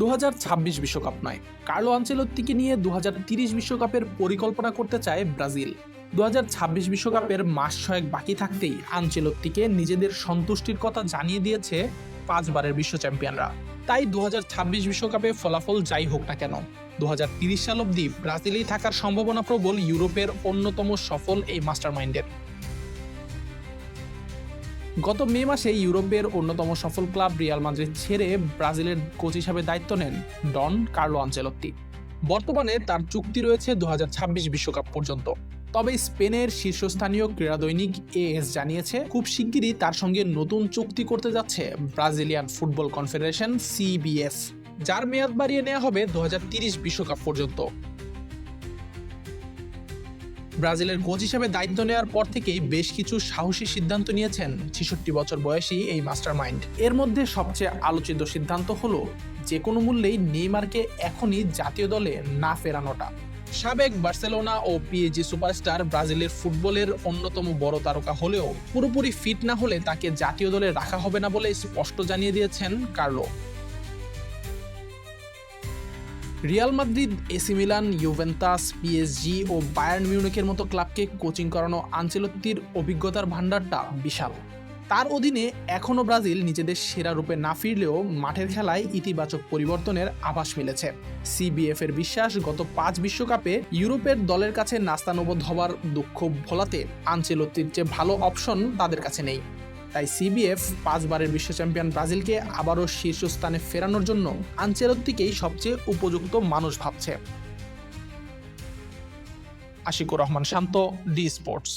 2026 বিশ্বকাপ নয়, কার্লো আনচেলত্তিকে নিয়ে 2030 বিশ্বকাপের পরিকল্পনা করতে চায় ব্রাজিল। 2026 বিশ্বকাপের মাস 6 বাকি থাকতেই আনচেলত্তিকে নিজেদের সন্তুষ্টির কথা জানিয়ে দিয়েছে 5 বারের বিশ্ব চ্যাম্পিয়নরা। তাই 2026 বিশ্বকাপে ফলাফল যাই হোক না কেন, 2030 সাল অবধি ব্রাজিলেই থাকার সম্ভাবনা প্রবল ইউরোপের অন্যতম সফল এই মাস্টারমাইন্ডের। গত মে মাসে ইউরোপের অন্যতম সফল ক্লাব রিয়াল মাদ্রিদ ছেড়ে ব্রাজিলের কোচ হিসাবে দায়িত্ব নেন ডন কার্লো আনচেলত্তি। বর্তমানে তার চুক্তি রয়েছে 2026 বিশ্বকাপ পর্যন্ত। তবে স্পেনের শীর্ষস্থানীয় ক্রীড়া দৈনিক এএস জানিয়েছে, খুব শিগগিরই তার সঙ্গে নতুন চুক্তি করতে যাচ্ছে ব্রাজিলিয়ান ফুটবল কনফেডারেশন সিবিএফ, যার মেয়াদ বাড়িয়ে নেওয়া হবে 2030 বিশ্বকাপ পর্যন্ত। ব্রাজিলের কোচ হিসেবে দায়িত্ব নেওয়ার পর থেকেই বেশ কিছু সাহসী সিদ্ধান্ত নিয়েছেন 66 বছর বয়সী এই মাস্টারমাইন্ড। এর মধ্যে সবচেয়ে আলোচিত সিদ্ধান্ত হলো যে কোনো মূল্যেই নেইমারকে এখনই জাতীয় দলে না ফেরানোটা। সাবেক বার্সেলোনা ও পিএসজি সুপারস্টার ব্রাজিলের ফুটবলের অন্যতম বড় তারকা হলেও পুরোপুরি ফিট না হলে তাকে জাতীয় দলে রাখা হবে না বলে স্পষ্ট জানিয়ে দিয়েছেন Carlo. Real Madrid, AC Milan, Juventus, PSG ও বায়ার্ন মিউনিখের মতো ক্লাবকে কোচিং করানো আনচেলত্তির অভিজ্ঞতার ভান্ডারটা বিশাল। তার অধীনে এখনও ব্রাজিল নিজেদের সেরা রূপে না ফিরলেও মাঠের খেলায় ইতিবাচক পরিবর্তনের আভাস মিলেছে। সিবিএফ এর বিশ্বাস, গত 5 বিশ্বকাপে ইউরোপের দলের কাছে নাস্তানুবোধ হবার দুঃখ ভোলাতে আনচেলত্তির চেয়ে ভালো অপশন তাদের কাছে নেই। তাই সিবিএফ 5 বারের বিশ্ব চ্যাম্পিয়ন ব্রাজিলকে আবারও শীর্ষস্থানে ফেরানোর জন্য আনচেলত্তিকেই সবচেয়ে উপযুক্ত মানুষ ভাবছে। আশিকুর রহমান শান্ত, ডি স্পোর্টস।